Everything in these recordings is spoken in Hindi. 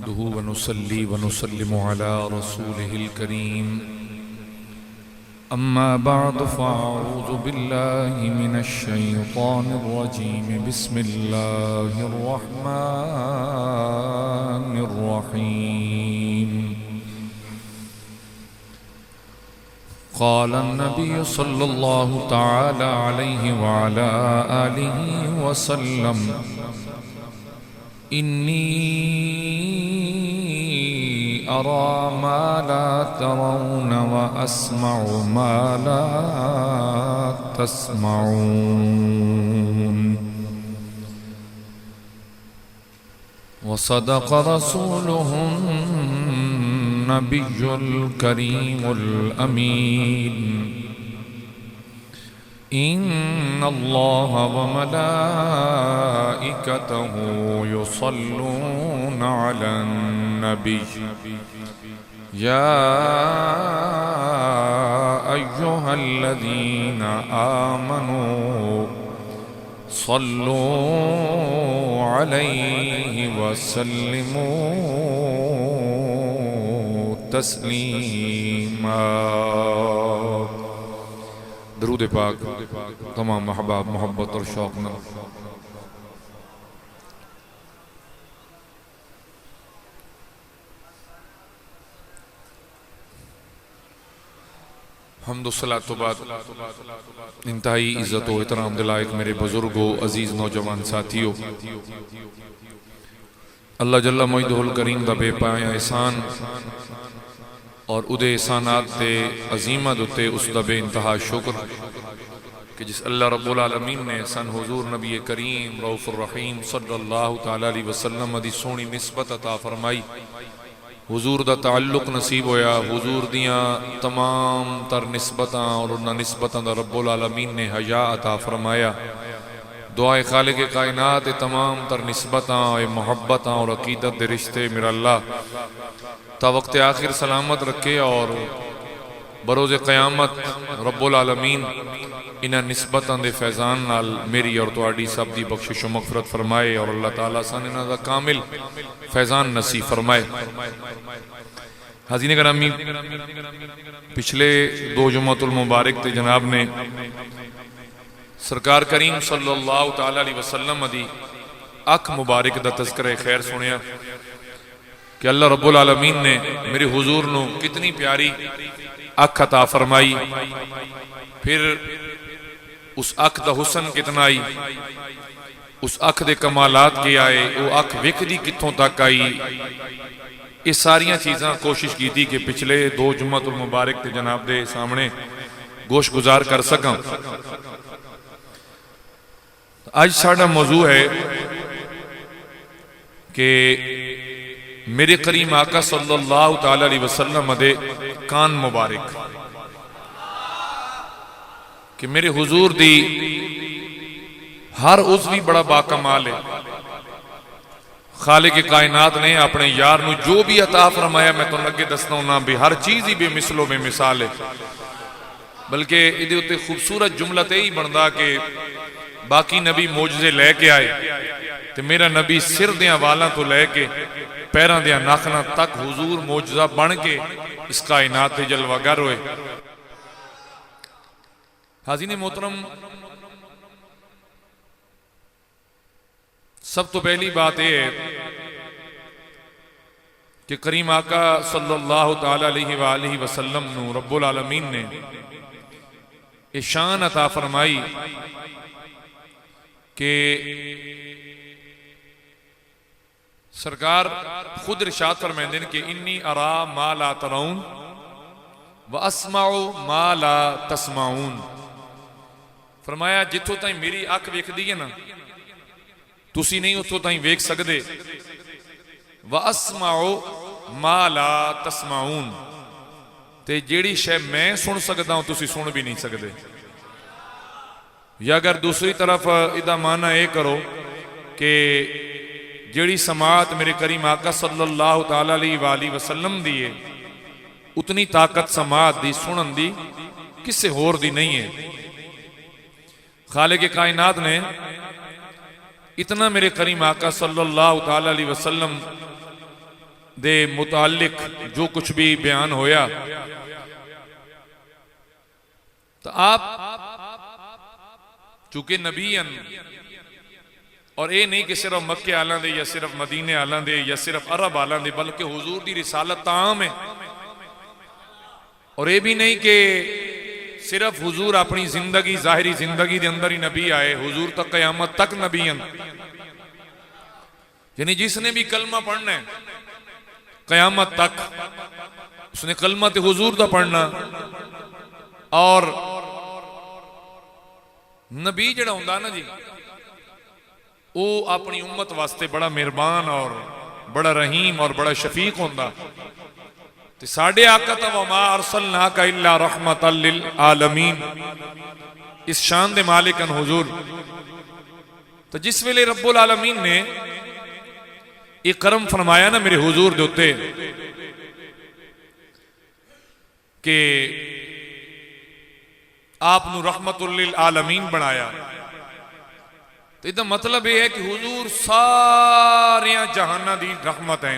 नहमदुहु व नुसल्ली व नुसल्लिमु अला रसूलिहिल करीम अम्मा बअद फ़अऊज़ु बिल्लाहि मिनश शैतानिर रजीम बिस्मिल्लाहिर रहमानिर रहीम क़ाल अन्नबिय्यु सल्लल्लाहु तआला अलैहि व अला आलिहि व सल्लम इन्नी अरा मा ला तरौन व अस्मउ मा ला तस्मऊन व सदक़ रसूलुहुन नबियुल करीमुल अमीन इन्नल्लाह व मलाइकतहु युसल्लून अलन नबी या अय्युहल्लज़ीना आमनू सल्लू अलैहि व सल्लिमू तस्लीमा। दरूद पाक तमाम महबाब मोहब्बत और शौक न हम्दुस्सलात तो बाद इंतहाई इज़्ज़त व एहतराम दिलायक मेरे बुजुर्गों, अजीज़ नौजवान साथियों, अल्लाह जल्ला मुइदुल करीम दा बेपाया एहसान और उदे एहसानात दे अजीमत उत्ते उस दा बेइंतहा शुक्र कि जिस अल्लाह रब्बुल आलमीन ने सन हुजूर नबी करीम रऊफ़ुर रहीम सल्लल्लाहु तआला अलैहि वसल्लम दी सोहनी निस्बत अता फरमाई, हुजूर दा ताल्लुक नसीब होया, हुजूर दियां तमाम तर निस्बतां और उन्हां निस्बतां दा रब्बुल आलमीन ने हया अता फरमाया। दुआए खालिक कायनात तमाम तर निस्बतां मोहब्बतां और अकीदत दे रिश्ते मेरा अल्लाह ता वक्त आखिर सलामत रखे और बरोज़े क़यामत रब्बुल आलमीन इन्हां निस्बतां दे फैज़ान नाल मेरी और तुहाडी सब दी बख्शिश व मग़फ़िरत फरमाए और अल्लाह ताला सन इन्हां दा कामिल फैज़ान नसीब फरमाए। हाज़रीन गिरामी, पिछले दो जुमातुल मुबारक ते जनाब ने सरकार करीम सल्लल्लाहु तआला अलैहि वसल्लम दी अख मुबारक दा तज़किरा खैर सुनिया कि अल्लाह रब्बुल आलमीन ने मेरे हुजूर नू कितनी प्यारी अख अता फरमाई, फिर उस अख दा हुसन कितना आई, उस अख दे कमालात के आए, वो अख विखदी कित्थों तक आई। ये सारियां चीज़ां कोशिश की थी कि पिछले दो जुम्मतुल मुबारक ते जनाब दे सामने गोश गुजार कर सकां। आज साडा मौजू है कि मेरे करीम आका सल्लल्लाहु तआला अलैहि वसल्लम दे कान मुबारक कि मेरे हुजूर दी हर उज़्व भी बड़ा बाकमाल है। खालिक कायनात ने अपने यार नू जो भी अता फरमाया, मैं तुहानू अगे दसना होना भी हर चीज़ ही बेमिसलो बेमिसाल है। बल्कि इहदे उत्ते खूबसूरत जुमला ते ही बनदा कि बाकी नबी मोजज़े लैके आए तो मेरा नबी सिर दियां वालां तो लैके पैरां दियां नाखनां तक हुजूर मोजज़ा बन के इस कायनात ते जलवागर होए। हाज़रीन मोहतरम, सब तो पहली बात यह है कि करीम आका सल्लल्लाहु तआला अलैहि वसल्लम नू रब्बुल आलमीन ने ये शान अता फरमाई कि सरकार खुद इरशाद फरमाते हैं कि इन्नी अरा मा ला तरौन व अस्माउ मा ला तस्माऊन। फरमाया जिथों ताई मेरी अख वेखदी है ना, तुसी नहीं उथों ताई वेख सकदे। व अस्माउ मा ला तस्माऊन, ते जेड़ी शै मैं सुन सकदा हूं तुसी सुन भी नहीं सकदे। या अगर दूसरी तरफ इदा माना यह करो कि जेड़ी समात मेरे करीम आका सल्लल्लाहु तआला अलैहि वसल्लम दी है, उतनी ताकत समात दी सुनन दी किसी होर दी नहीं है। खालिक कायनात ने इतना मेरे करीम आका सल्लल्लाहु तआला अलैहि वसल्लम दे मुतालिक जो कुछ भी बयान होया, तो आप चूंकि नबी हैं, और ये नहीं कि सिर्फ मक्के आलां दे या सिर्फ मदीने आलां दे या सिर्फ अरब आलां दे, बल्कि हुजूर दी रिसालत आम है। और ये भी नहीं कि सिर्फ हुजूर अपनी जिंदगी जाहिरी जिंदगी के अंदर ही नबी आए, हुजूर तक कयामत तक नबी हैं। यानी जिसने भी कलमा पढ़ना है कयामत तक, उसने कलमा तो हुजूर का पढ़ना। और नबी जड़ा हुंदा ना जी, वो अपनी उम्मत वास्ते बड़ा मेहरबान और बड़ा रहीम और बड़ा शफीक होंदा। ते साडे आका ता वमा अरसलनाका इल्ला रहमतल लिल आलमीन, इस शान दे मालिक अन हुजूर। तो जिस वेले रब्बुल आलमीन ने एक करम फरमाया ना मेरे हुजूर दे उत्ते कि आपनू रहमतुल लिल आलमीन बनाया, तो इसका मतलब यह है कि हुजूर सारे जहाना दी रहमत है।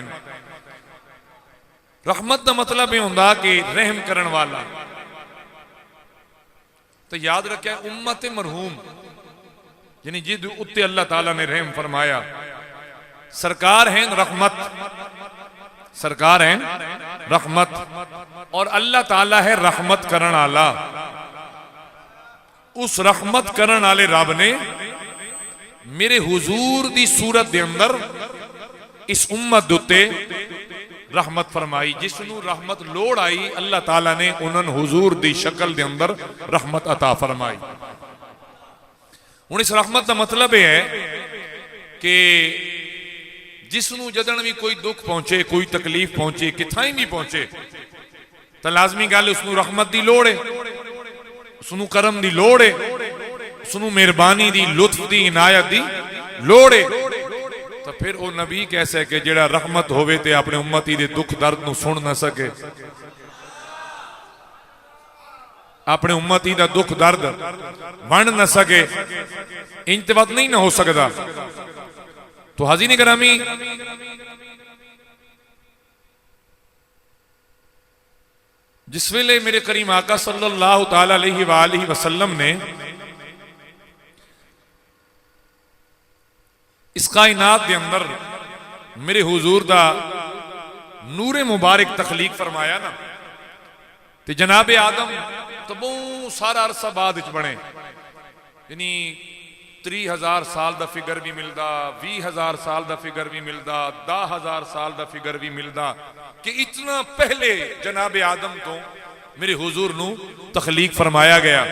रहमत का मतलब यह होंदा कि रहम करन वाला। तो याद रखिए उम्मत मरहूम यानी जिद उत्ते अल्लाह ताला ने रहम फरमाया। सरकार हैं रहमत, सरकार हैं रहमत, और अल्लाह ताला है रहमत करन वाला। उस रहमत करन वाले रब ने मेरे हुजूर दी सूरत दे अंदर इस उम्मत उत्ते रहमत फरमाई। जिसनू रहमत लोड़ आई अल्लाह ताला ने उन्होंने हुजूर दी शक्ल दे अंदर रहमत अता फरमाई। हुण इस रहमत का मतलब यह है कि जिसनू जदन भी कोई दुख पहुंचे, कोई तकलीफ पहुंचे, किथाई भी पहुंचे, तो लाजमी गल उसनू रहमत की लोड़ है, उसनू करम की लोड़ है, उसनू मेहरबानी दी, लुत्फ दी, इनायत दी लोड़ है। तो फिर वो नबी कैसे कि जेड़ा रहमत होवे ते अपने उम्मती दे दुख दर्द नू सुन ना सके, अपने उम्मती दा दुख दर्द वंड ना सके, इंतबात नहीं ना हो सकता। तो हाज़रीन गिरामी, जिस वेले मेरे करीम आका सल्लल्लाहु तआला अलैहि वसल्लम ने इस कायनात के अंदर मेरे हुजूर दा नूरे मुबारक तखलीक फरमाया ना, तो जनाबे आदम तो बहुत सारा अरसा बाद बने। यानी 30,000 साल का फिगर भी मिलता, 20,000 साल का फिगर भी मिलता, 10,000 साल का फिगर भी मिलता कि इतना पहले जनाबे आदम तो मेरे हुजूर नू तखलीक फरमाया गया।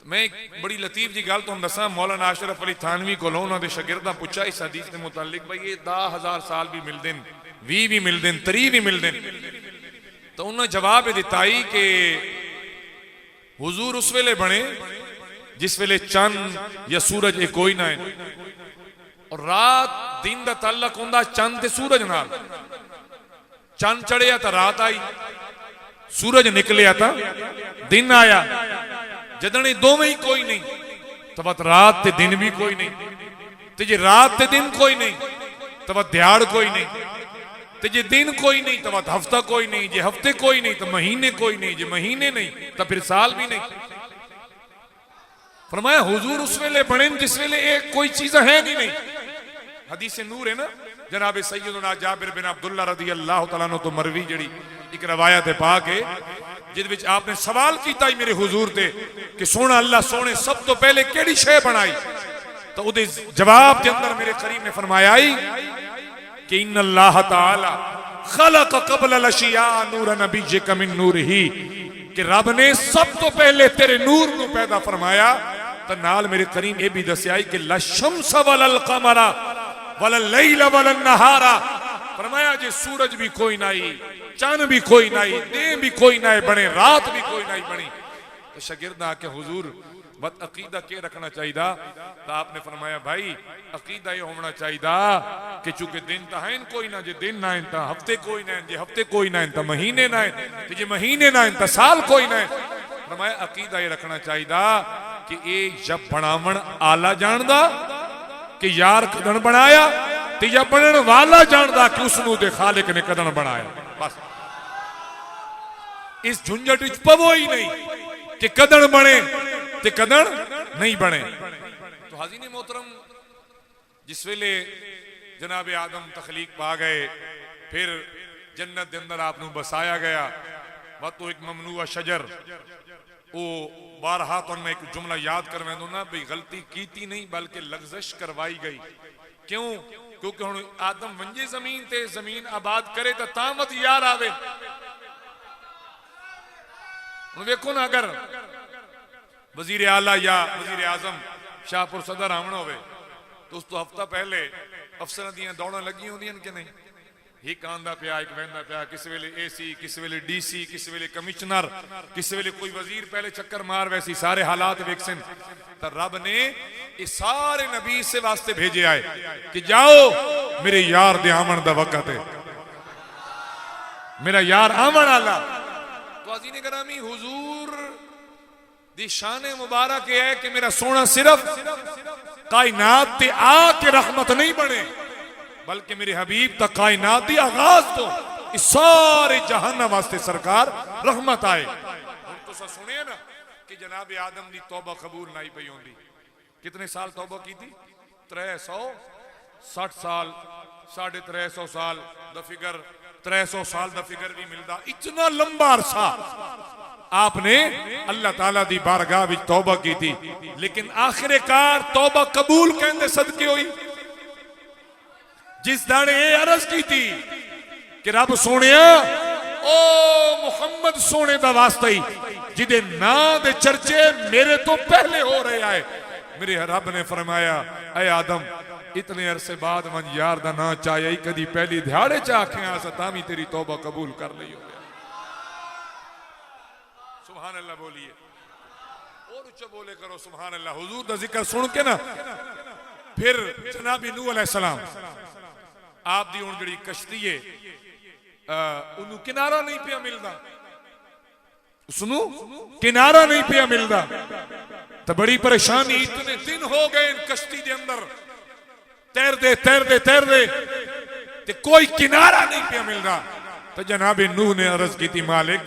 मैं एक बड़ी लतीफ जी गल तुहानू दसा, मौलाना अशरफ अली थानवी को उन्होंने शागिर्दां पूछा इस हदीस के मुतालिक, भाई ये 10,000 साल भी मिलते हैं, 20 भी मिलते हैं, 30 भी मिलते हैं। तो उन्होंने जवाब दिता कि हुजूर उस वेले बने जिस वेले चंद या सूरज एक कोई ना है, और रात दिन का ताल्लुक होंदा चंद ते सूरज नाल। चंद चढ़िया तो रात आई, सूरज निकलिया तो दिन आया। जदने दोवें ही कोई नहीं तो बस रात ते दिन भी कोई नहीं, तो जे रात ते दिन कोई नहीं तो बस दिहाड़ कोई नहीं, तो जे दिन कोई नहीं तो बस हफ्ता कोई नहीं, जे हफ्ते कोई नहीं तो महीने कोई नहीं, जे महीने नहीं तो फिर साल भी नहीं। फरमाया हुजूर उस वेले बने जिस वेले एक कोई चीज है नहीं। हदीस नूर है ना, जनाब सैयदना जाबिर बिन अब्दुल्ला रदी अल्लाह तआला अन्हु तो मरवी जड़ी एक रवायत है पाक है, जिद विच आपने सवाल किया ही मेरे हुजूर ते कि सोना अल्लाह सोने सब तो पहले केड़ी शय बनाई, तो उहदे जवाब के अंदर मेरे करीम ने फरमाया कि इन्न अल्लाह तआला खलक क़ब्ल अल-अशिया नूर नबिय्यिका मिन नूरिही, कि रब ने सब तो पहले तेरे नूर को पैदा फरमाया। तो नाल मेरे करीम ये भी दस्या कि ला शम्स वलल क़मरा वलल लैल वलन नहारा, फरमाया जे सूरज भी कोई नहीं, चंद भी कोई नहीं, दिन भी कोई नहीं बने, रात भी कोई नहीं बनी। तो शागिर्द आके हुजूर बद अकीदा के रखना चाहिए, तो आपने फरमाया भाई अकीदा ये होना चाहिए कि चूंकि दिन तो है कोई ना, जे दिन ना है तो हफ्ते कोई ना, जे हफ्ते कोई ना तो महीने ना है, तो जे महीने ना है तो साल कोई ना। फरमाया अकीदा ये रखना चाहिए कि ये जब बनावन आला जानदा कि यार कदन बनाया ते या बनन वाला जानदा कि उसनू दे खालिक ने कदन बनाया। बस इस झुंझट विच पवो ही नहीं कि कदन बने ते कदन नहीं बने। तो हाज़रीन मोहतरम, जिस वेले जनाब आदम तखलीक पा गए, फिर जन्नत के अंदर आपनू बसाया गया। वह तो एक ममनूआ शजर वो बारहा तो मैं एक जुमला याद करवा दूँ भी गलती की नहीं बल्कि लग्जश करवाई गई। क्यों? क्योंकि हुण आदम वंजे जमीन ते जमीन आबाद करे तो तामत यार आवे। हुण वेखो ना, अगर वजीर आला या वजीर आजम शाहपुर सदर आवन होवे तो उस तो हफ्ता पहले अफसर दियां दौड़ां लगी होंदियां कि नहीं। एक आंदा पिया, एक वहदा पिया, किस वेले AC, किस वेले DC, किस वेले कमिश्नर, किस वेले कोई वजीर पहले चक्कर मार, वैसी सारे हालात वेखसन। तो रब ने ये सारे नबी से वास्ते भेजे आए कि जाओ मेरे यार दे आमन दा वक्त है, मेरा यार आमन आला। तो अज़ीज़ गिरामी, हुजूर दी शान मुबारक है कि मेरा सोना सिर्फ कायनात ते आके रहमत नहीं बने बल्कि मेरे हबीब तक कायनात दी आगाज तो इस सारे जहान वास्ते सरकार रहमत आए। तो सुनिए ना कि जनाब आदम दी तौबा कबूल नहीं पई होंदी। कितने साल तौबा की थी? 360 साल, 350 साल दा फिगर, 300 साल दा फिगर भी मिलता। इतना लंबा अरसा आपने अल्लाह ताला दी बारगाह विच तौबा की थी, लेकिन आखिरकार तौबा कबूल कहंदे सदके हुई। जिस दाने ये अर्ज की थी कि रब सोने ओ मुहम्मद सोने दा वास्ता ही जिदे नां दे चर्चे मेरे तो पहले हो रहे आए, मेरे रब ने फरमाया ऐ आदम इतने अरसे बाद मन यार दा ना चाहे कदी पहली दिहाड़े च आखिया सतामी तेरी तौबा कबूल कर ली हो। सुभान अल्लाह बोलिए और उच्चा बोले करो सुभान अल्लाह। हुजूर दा जिक्र सुन के ना फिर जनाबी नूह अलैहिस्सलाम आप दी हुण जिहड़ी कश्ती है उन्होंने किनारा नहीं पिया मिलता, उसनू किनारा नहीं पिया मिलता। तो बड़ी परेशानी, इतने दिन हो गए कश्ती के अंदर तैरदे तैरदे तैरदे ते कोई किनारा नहीं पिया मिलता। तो जनाब नूह ने अर्ज की थी मालिक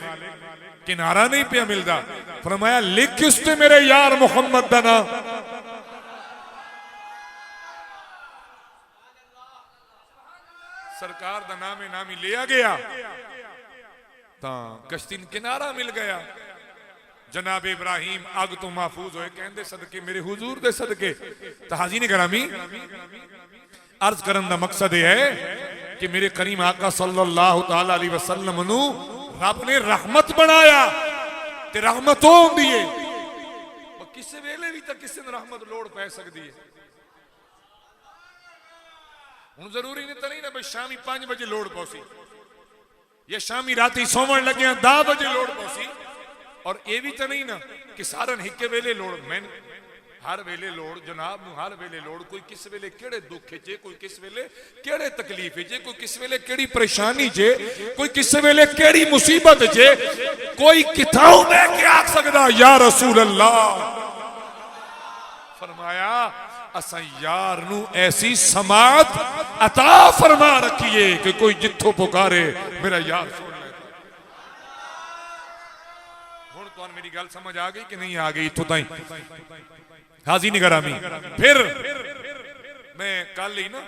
किनारा नहीं पिया मिलता। फरमाया लिख उसते मेरे यार मुहम्मद दा नाम। सरकार दा नामे नामी लिया गया ता कश्ती किनारा मिल गया। जनाब इब्राहिम अग तो महफूज होए कहंदे सदके मेरे हुजूर दे सदके। तो हाज़रीन गिरामी, अर्ज करन दा मकसद यह है कि मेरे करीम आका सल्लल्लाहु तआला अलैहि वसल्लम नू रब ने रहमत बनाया ते रहमत होंदी है। किसी वेले भी तो किसी ने रहमत लोड़ पै सकती है। हुण जरूरी नहीं तो नहीं ना भाई शामी 5 बजे लोड़ पहुंची या शामी राती सोवन लगे 10 बजे लोड़ पहुंची। और ये भी तो नहीं ना कि सारन हिके वेले लोड़, मैं हर वेले लोड़ जनाब नू हर वेले लोड़। कोई किस वेले केड़े दुख चे, कोई किस वेले केड़े तकलीफ चे, कोई किस वेले केड़ी परेशानी चे, कोई किस वेले केड़ी मुसीबत चे। कोई किथाओ मैं के आख सकदा या रसूल अल्लाह। फरमाया असा यार नू ऐसी समात अता फरमा रखिए कि कोई जिथों पुकारे मेरा यार सुन ले। हुण तुहानू मेरी गल समझ आ गई कि नहीं आ गई? इथों ताई हाज़रीन गिरामी, फिर मैं कल ही ना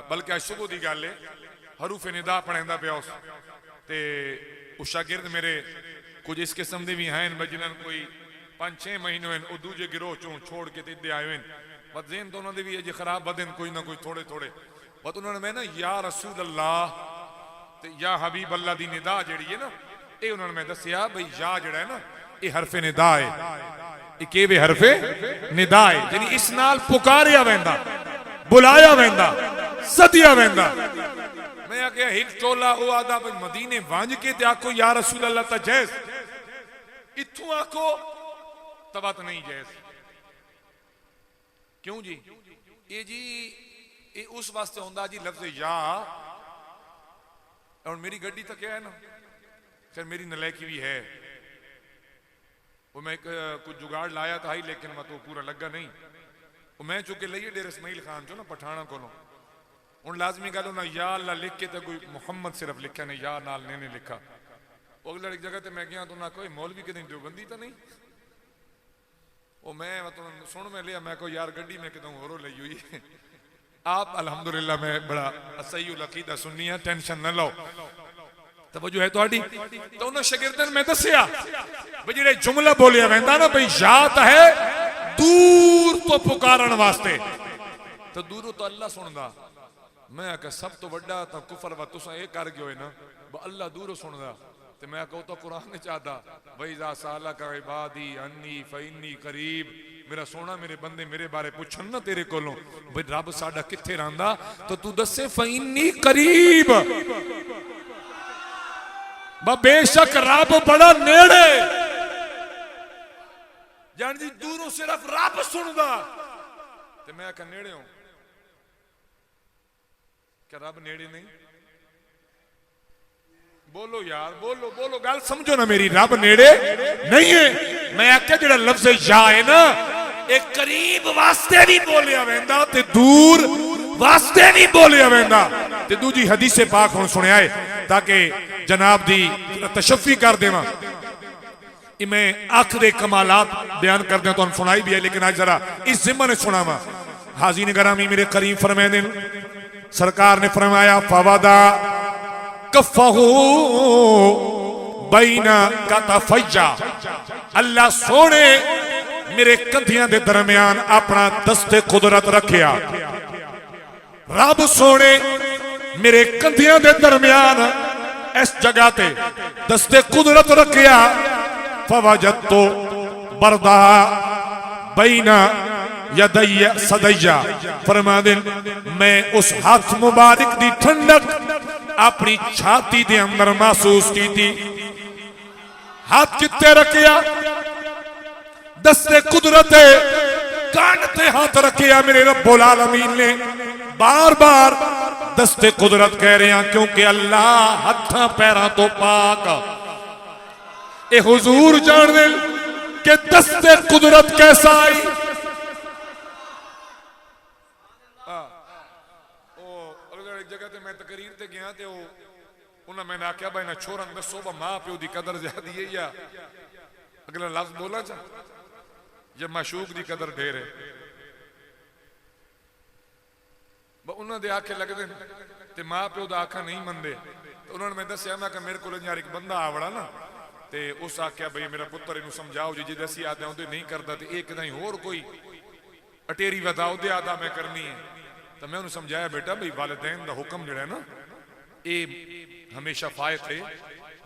बल्कि आज सुबह की गल है हरूफ निदा पढ़ांदा पिया ते उस शागिर्द मेरे कुछ इस किस्म के भी हैं जिन्होंने कोई 5-6 महीने हुए वो दूजे गिरोह चों छोड़ के इधे आए हुए बस जेन तो उन्होंने भी अजे खराब बदन कोई ना कोई थोड़े थोड़े बस उन्होंने मैं ना या रसूल अल्लाह ते या हबीब अल्लाह दी निदा जिहड़ी है ना ये उन्होंने मैं दसिया भाई या जिहड़ा है ना ये हरफे निदा है, ये केवे हरफे निदा है यानी इस नाल पुकारिया वेंदा बुलाया वेंदा सदिया वेंदा। मैं आख्या हिल टोला वो आदा भाई मदीने वंज के ते आखो या रसूल अल्लाह ता जैस, इथों आखो तबत नहीं जैस। क्यों जी? ये उस वास्ते होंदा जी लफ्ज या। और मेरी गड्डी तो क्या है ना, खैर मेरी नलायकी भी है, वो मैं कुछ जुगाड़ लाया था ही लेकिन मैं तो पूरा लगा नहीं। वो मैं चुके लिए डेरे इस्माइल खान चो ना पठाना को हुण लाजमी गल होना या अल्लाह लिख के तो कोई मुहम्मद सिर्फ लिखा नहीं, या नाल ने लिखा। अगले एक जगह ते मैं गया तो ना कोई मौलवी कहीं देवबंदी तो नहीं, वो मैं मतलब सुन में लिया, मैं को यार गड्डी में कितों होरो लई हुई है। आप अल्हम्दुलिल्लाह मैं बड़ा सही अकीदा सुन्नी है, टेंशन न लो, तवज्जो है तुहाडी। तो उन्होंने शागिर्दन में दसिया भाई जिहड़े जुमला बोलिया वैंदा ना भाई याद है दूर तो पुकारन वास्ते, तो दूरों तो अल्लाह सुनदा। मैं आख्या सब तो वड्डा तो कुफर वा तुसा ये कर गए ना अल्लाह दूरों सुनदा, तो मैं कहूँ तो कुरान ने चाहता भाई जा साला का इबादी अन्नी फइन्नी करीब, मेरा सोना मेरे बंदे मेरे बारे पुछन ना तेरे कोलों भाई रब साडा किथे रहिंदा, तो तू दसे फइन्नी करीब, बेशक रब बड़ा नेड़े। जान जी दूरों सिर्फ रब सुनदा, ते मैं आख्या नेड़े हूं क्या रब नेड़े नहीं? बोलो यार बोलो बोलो, गल समझो ना मेरी, रब नेड़े नहीं है। मैं आख्या जेड़ा लफ्ज़ या है ना एक करीब वास्ते भी बोलिया वेंदा ते दूर वास्ते भी बोलिया वेंदा। ते दूजी हदीस पाक हुण सुनिया है ताकि जनाब दी तशफ़ी कर देवां। मैं अख दे कमालात बयान कर दिया तो सुनाई भी है, लेकिन आज जरा इस जिम्मे ने सुनावा। हाज़रीन गिरामी मेरे करीम फरमाते सरकार ने फरमाया फवादा कफ़हू बैना कतफ़ैया, अल्लाह सोने मेरे कंधियां दे दरमियान अपना दस्ते कुदरत रखिया। रब सोने मेरे कंधियां दे दरमियान इस जगह ते दस्ते कुदरत रखिया। फवजदतु बरदा बैना यदैया सदैया, फरमाते मैं उस हाथ मुबारक दी ठंडक अपनी छाती दे अंदर महसूस की थी। हाथ कित्ते रखिया? दस्ते कुदरत कान ते हाथ रखिया मेरे रब्बुल आलमीन ने। बार बार दस्ते कुदरत कह रहे हैं क्योंकि अल्लाह हथा पैरों तो पाक। ए हुजूर जान दे कि दस्ते कुदरत कैसा आई। जगह ते मैं तकरीर ते गया ते उन्हें मैंने आख्या भाई ना छोरन दसो मां प्यो की कदर ज्यादा है या अगला लफ्ज बोला चा जब माशूक की कदर ढेर है। उन्होंने आखे लगते ते मां प्यो का आखा नहीं मनते। तो उन्होंने मैं दसिया मैं मेरे को यार एक बंदा आवड़ा ना ते उस आख्या भाई मेरा पुत्र इनू समझाओ जी जे असी आदे उदे नहीं करता तो एक कहीं होर कोई अटेरी वधा उदे आदा मैं करनी है। तो मैं उन्हें समझाया बेटा भाई वालिदैन का हुक्म जिहड़ा है ना ये हमेशा फायद है।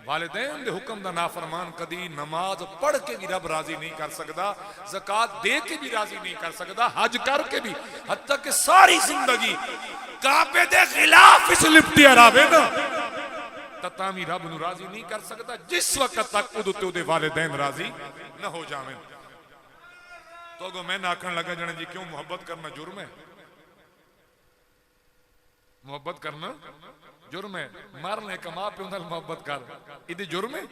वालिदैन के हुक्म का नाफरमान कदी नमाज पढ़ के भी रब राजी नहीं कर सकता, ज़कात दे के भी राजी नहीं कर सकता, हज करके भी, हत्ता कि सारी जिंदगी काबे दे खिलाफ इस लिपटिया रहे ना तामी रब नू राजी नहीं कर सकता जिस वक्त तक उदे वालिदैन राजी न हो जावे। तो अगो मैं आखन लगा जाने जी क्यों मुहब्बत करना जुर्म है? मुहब्बत करना जुर्म है। मरने का मां प्यो नाल मुहब्बत कर इदी जुर्म है?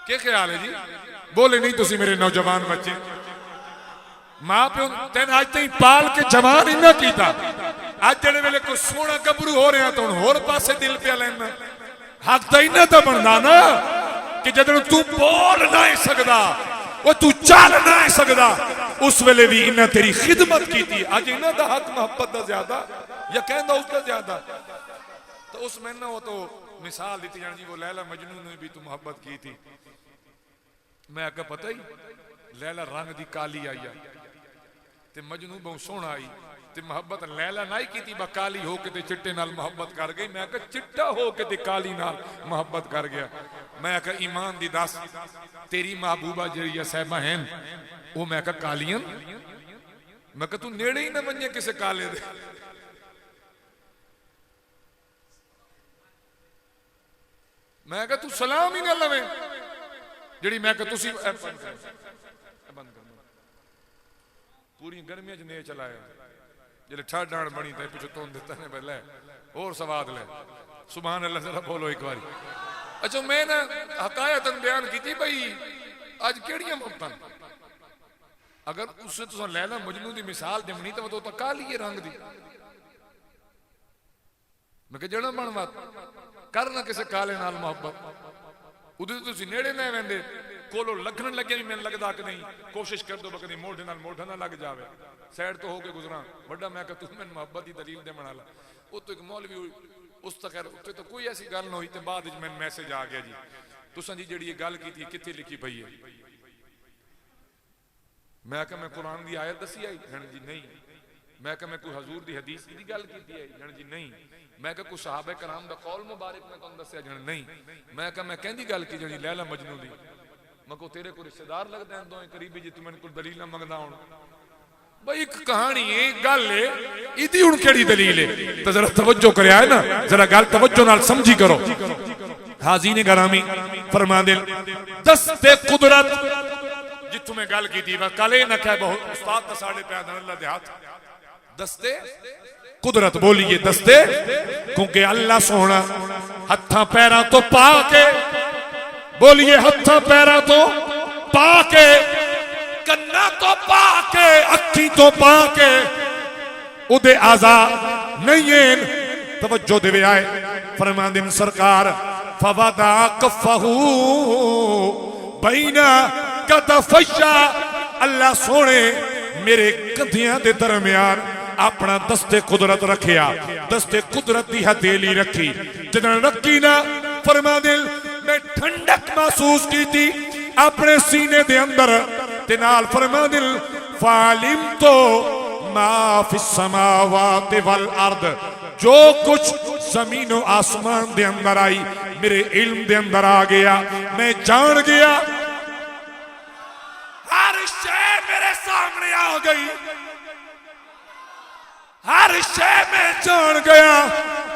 क्या ख्याल है जी? बोले नहीं तुसी मेरे नौजवान बच्चे। मां प्यो तेन आज तई पाल के जवान ही ना कीता, आज जेड़े वेले कोई सोना गबरू हो रहा तो होर पासे दिल पे लेना। हक तो इन्हां दा बनदा ना कि जदों तू बोल ना सकदा वो तू चल ना सकदा उस वेले भी इन्हें तेरी खिदमत की थी। अज इन्हों का हक मोहब्बत का ज्यादा या कहना उसका ज्यादा। तो उस मैंने वो तो मिसाल दी जान जी वो लैला मजनू ने भी तू मोहब्बत की थी। मैं आगे पता ही लैला रंग दी काली आई ते मजनू बहुत सोहना आई ते मोहब्बत लैला ना ही की थी काली हो के ते चिट्टे नाल मोहब्बत कर गई। मैं आगे चिट्टा हो के ते काली नाल मोहब्बत कर गया। मैं आगे ईमान दी दस तेरी महबूबा जी साहबा हैं वो मैं कहा कालियन, मैं कहा तू नेड़े ही ना मनिए किसे काले दे। मैं कहा तू सलाम ही ना लवे जी। मैं कहा तुसी पूरी गर्मियां च ने चलाया जिले ठा डाण बनी तो पिछू तुम दिता ने पहले और सवाद ले सुभान अल्लाह जरा बोलो एक बारी। अच्छा मैं ना हकायतन बयान की भाई अज केड़ियां मुफ्तां अगर उससे तुसा लैला मजनू की मिसाल देनी तो काली है रंग दी। मैं कहा जड़ा बन मत कर ना किसी काले नाल मोहब्बत, उदे तुसी नेड़े ना वेंदे कोलों लगन लगे भी मैंने लगता कि नहीं, कोशिश कर दो कभी मोढे नाल मोढा ना लग जाए, साइड तो होके गुजरा बड़ा। मैं कहा तुम मैंने मोहब्बत की दलील दे बना ला। वो तो एक मौलवी उस तक उत्ते तो कोई ऐसी गल ना हुई, तो बाद मैंने मैसेज आ गया जी तुसा जी जी गल की कितने लिखी पई है। मैं कहा मैं कुरान की आयत दसी आई जन जी नहीं। मैं कहा मैं कोई हजूर की हदीस की गल की है जन जी नहीं। मैं कहा कोई सहाबे कराम दा कौल मुबारक मैं तुहानू दस्सिया जन नहीं। मैं कहा मैं कहंदी गल की जनी लैला मजनू दी। मैं को तेरे को रिश्तेदार लगदा है दोए करीबी जी, तू मैनू कोई दलील ना मंगदा हुण। भाई एक कहानी है गल है इदी हुण केड़ी दलील है, तो जरा तवज्जो करया है ना, जरा गल तवज्जो नाल समझी करो। हाजी ने गरामी फरमा दिल दस्ते कुदरत जिथों मैं गल की थी कल न कह बहुत उस्ताद तो साढ़े पैदा अल्लाह दे हाथ दस्ते कुदरत बोलिए दस्ते, क्योंकि अल्लाह सोना हत्था पैरां तो पा के, बोलिए हत्था पैरां तो पा के, कन्ना तो पा के, अखी तो पा के उदे आजा नहीं है। तवज्जो देवे आए फरमांदिन सरकार फवादा कफहू बैना कतफशा, अल्लाह सोने मेरे कंधियां दे दरम्यान अपना दस्ते कुदरत रखिया, दस्ते कुदरत की हथेली रखी। जदन रखी ना फरमा दिल मैं ठंडक महसूस की थी अपने सीने दे अंदर, ते नाल फरमा दिल फालिम तो माफि समावाति वल अर्द, जो कुछ जमीन और आसमान दे अंदर आई मेरे इल्म दे अंदर आ गया, मैं जान गया हर शय मेरे सामने आ गई, हर शय में जान गया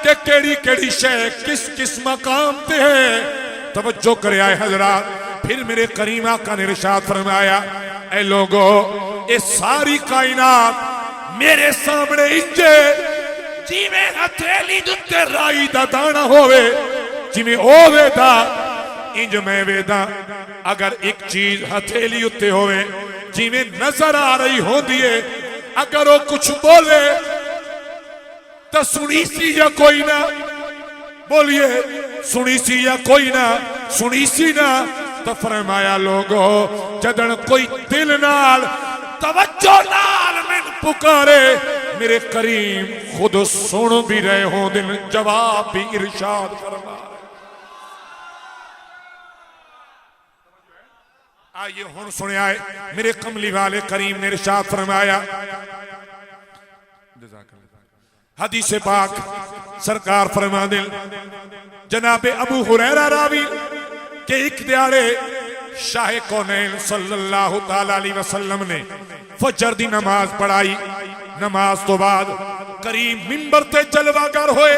कि केड़ी केड़ी शय किस किस मकाम पे है। तवज्जो करे आए हजरात, फिर मेरे करीम आका ने इरशाद फरमाया ऐ लोगो ये सारी कायनात मेरे सामने इंजे जिवें हथेली दुते राई दा दाना होवे, जिवें ओ वेदा इंज मैं वेदा। अगर एक चीज हथेली उत्ते होवे जिवें नजर आ रही होती है, अगर वो कुछ बोले तो सुनी सी या कोई ना, बोलिए सुनी सी या कोई ना, सुनी सी ना। तो फरमाया लोगो जदन कोई दिल नाल तवज्जो नाल मैनू पुकारे मेरे करीम खुद सुन भी रहे हो, दिन जवाब भी इरशाद फरमा। आइए हुन सुनिया है मेरे कमली वाले करीम ने इरशाद फरमाया, हदीस पाक सरकार फरमा दिल जनाबे अबू हुरैरा रावी के एक दिहाड़े शाह कौनैन सल्लल्लाहु ताला अलैहि वसल्लम ने फजर दी नमाज पढ़ाई। नमाज तो बाद करीम मिंबर ते जलवागर होए,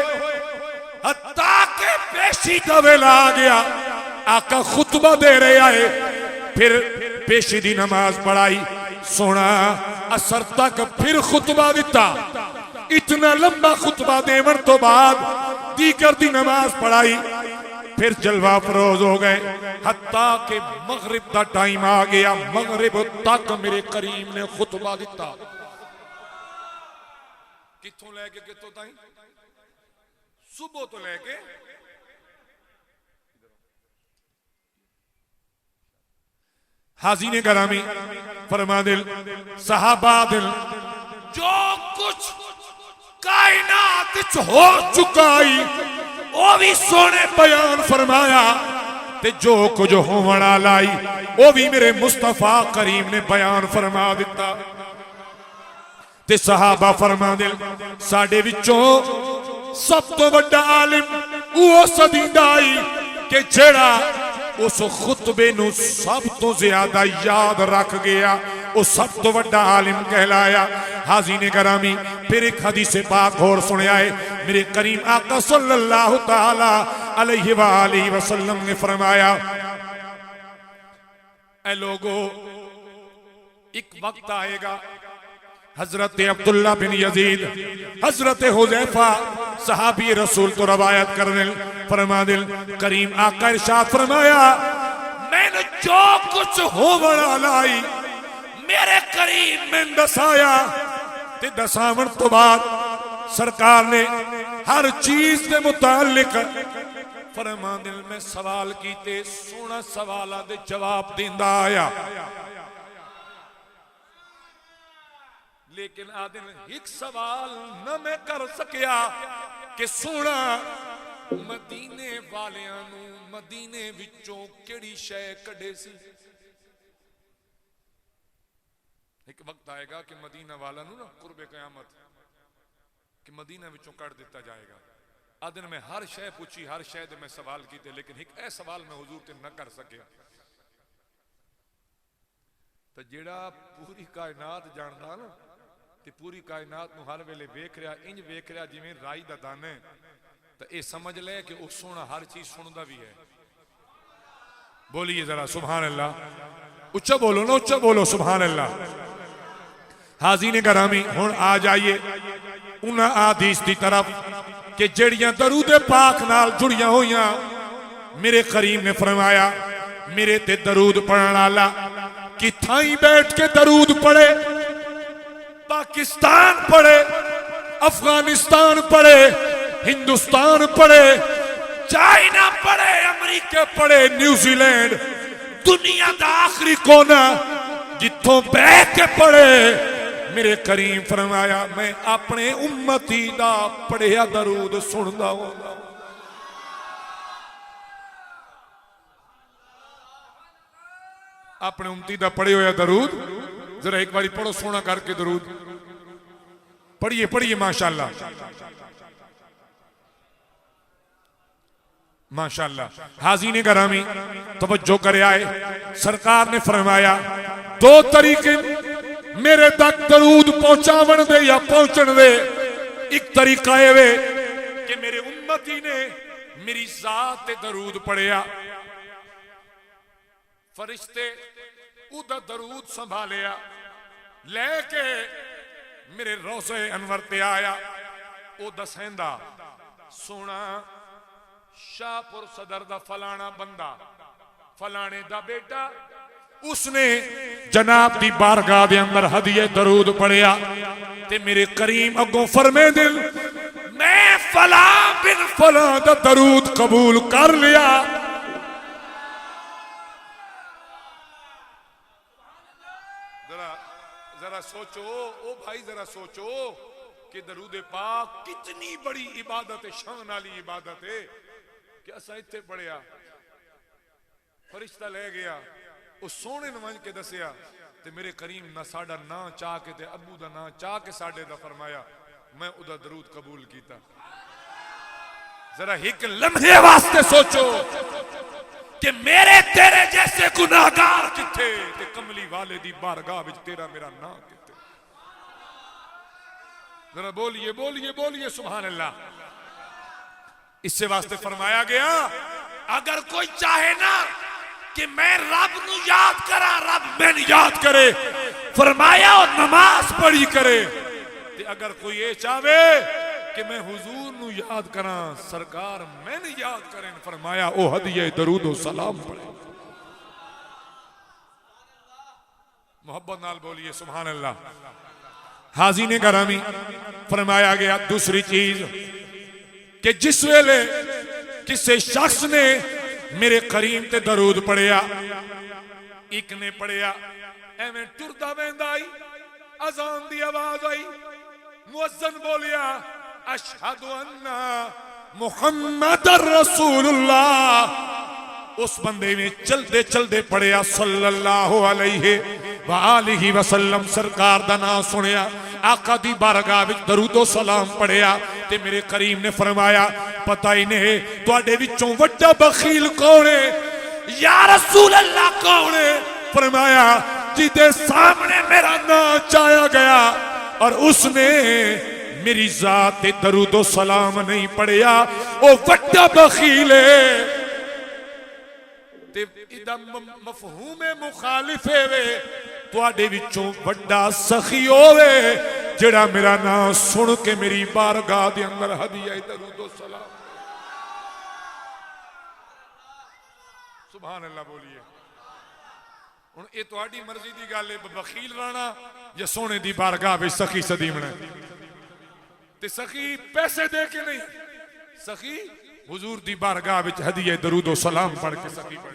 हत्ता के पेशी का वेला आ गया, आका खुतबा दे रहे आए। फिर पेशी दी नमाज पढ़ाई, सोना असर तक फिर खुतबा दिता। इतना लंबा खुतबा देवन तो बाद दीगर दी नमाज पढ़ाई, फिर जलवा फरोज हो गए, हत्ता के मगरिब का टाइम आ गया। मगरिब तक मेरे करीम ने खुतबा दिता। किथों लेके किथों ताई? सुबह तो लेके हाजी ने गरामी फरमा दिल सहाबा दिल जो कुछ कायनात हो चुका है वो भी सोने बयान फरमाया, ते जो कुछ होने वाला आई वो भी मेरे मुस्तफा करीम ने बयान फरमा दिता। ते सहाबा फरमा दिल साडे विचों सब तो बड़ा आलिम वो सदींदा आई कि जेड़ा उस खुतबे नू सब तो ज्यादा याद रख गया, वो सब तो बड़ा आलिम कहलाया। हाजी ने गरामी फिर एक हदीस पाक और सुनिया है मेरे करीम आका सल्लल्लाहु ताला अलैहि वसल्लम ने फरमाया, ऐ लोगो एक वक्त आएगा, हजरत अब्दुल्ला बिन यजीद हजरत हुज़ैफा सहाबी रसूल तो रवायत करने फरमा दिल करीम आका इरशाद फरमाया, मैंने जो कुछ हो बड़ा लाई मेरे करीम में दसाया ते दसावन तो बाद सरकार ने हर चीज के मुतालिक फरमान दिल में सवाल कीते, सोना सवालों दे जवाब देंदा आया। लेकिन आदिन एक सवाल न मैं कर सकिया कि सोना मदीने वालियां नू मदीने विचों केड़ी शै कढे सी। एक वक्त आएगा कि मदीना वाला नू ना कुर्बे कयामत कि मदीना विचों कढ़ दिता जाएगा। आदिन में हर शै पूछी, हर शै दे मैं सवाल कीते, लेकिन एक ऐ सवाल मैं हुजूर ते न कर सकिया। तो जेड़ा पूरी कायनात जानदा ना ते पूरी कायनात नू हर वेले वेख रहा, इंज वेख रहा जिवें राई दा दाना है, तो ये समझ ले कि वो सोना हर चीज सुनता भी है। बोलिए जरा सुभान अल्लाह, उच्चा बोलो ना, उच्चा बोलो सुभान अल्लाह। हाज़रीन गिरामी हुण आ जाइए उन आदीस की तरफ कि जड़ियां दरूद पाक नाल जुड़ियां होइयां। मेरे करीम ने फरमाया मेरे ते दरूद पढ़न वाला कि थाई बैठ के दरूद पढ़े, पाकिस्तान पढ़े, अफगानिस्तान पढ़े, हिंदुस्तान पढ़े, चाइना पढ़े, अमेरिका पढ़े, न्यूजीलैंड, दुनिया का आखिरी कोना जिथों बैठ के पढ़े, मेरे करीम फरमाया मैं अपने उम्मती दा पढ़िया दरूद सुनदा होगा। अपने उम्मती दा पढ़े होया दरूद जरा एक बारी पढ़ो सोना करके दरूद पढ़िए, पढ़िए माशाअल्लाह माशाअल्लाह। हाज़रीन गिरामी तवज्जो करे आए, सरकार ने फरमाया दो तरीके मेरे तक दरूद पहुंचावन दे या पहुंचण दे। एक तरीका है वे कि मेरे उम्मती ने मेरी जात ते दरूद पढ़िया, फरिश्ते उदा दरूद संभालिया, लेके मेरे रोज़े अनवर ते आया। ओ दसेंदा सोना शाहपुर सदर दा फलाना बंदा फलाने दा बेटा उसने जनाब दी बारगाह दे अंदर हदिये दरूद पढ़िया ते मेरे करीम अगों फरमे दिल मैं फला बिन फला दा दरूद कबूल कर लिया। जरा सोचो ओ भाई, जरा सोचो कि दरूद पाक कितनी बड़ी इबादत है, शान वाली इबादत है कि असा इत्थे पढ़िया, फरिश्ता ले गया उस सोने ने वंज के दसिया ते मेरे करीम ना साडा ना चाह के ते अबू दा ना चाह के साडे दा फरमाया, मैं उदा दरूद कबूल कीता। जरा एक लम्हे वास्ते सोचो कि मेरे तेरे जैसे गुनाहगार किथे ते कमली वाले दी बारगाह विच तेरा मेरा ना किथे। जरा बोलिए बोलिए बोलिए सुभान अल्लाह। इससे वास्ते फरमाया गया अगर कोई चाहे ना कि मैं रब नू याद करा, रब मैंने याद करे, फरमाया और नमाज पढ़ी करे। ते अगर कोई ये चाहे कि मैं हुजूर नू याद करा, सरकार मैंने याद करें, फरमाया ओ हदिये दरूद व सलाम पढ़े। मोहब्बत नाल बोलिए सुभान अल्लाह। हाज़रीन गिरामी फरमाया गया दूसरी चीज कि जिस वेले किसी शख्स ने मेरे करीम ते दरूद पढ़िया, एक ने पढ़िया एवं टुरदा वेंदा आई, अजान दी आवाज आई, मुअज्जिन बोलिया अशहदु अन्ना मुहम्मदर रसूलुल्लाह। उस बंदे ने चलते चलते पढ़िया सल्लल्लाहु अलैहि वालिहि वसल्लम, सरकार दा नाम सुनिया, आका दी बारगाह विच दरूदो सलाम पढ़िया ते मेरे करीम ने फरमाया पता ही नहीं तुहाडे विचों वड्डा बखील कौन है या रसूल अल्लाह कौन है। फरमाया जिदे सामने मेरा नाम चाया गया और उसने मेरी जात ते दरूदो सलाम नहीं पढ़िया, वो वड्डा बखील है। मफहूम मुखालिफ है तुहाडे विचों वड्डा सखी होवे जेड़ा मेरा नाम सुन के मेरी बारगाह दे अंदर हदिया दरूद व सलाम। सुभान अल्लाह बोलिए। हुण ये तुहाडी मर्जी दी गल है, बखील रहना या सोने दी बारगाह विच सखी सदीमना। ते सखी पैसे दे के नहीं, सखी हुजूर दी बारगाह विच हदीए दरूद व सलाम पढ़ के सखी पढ़।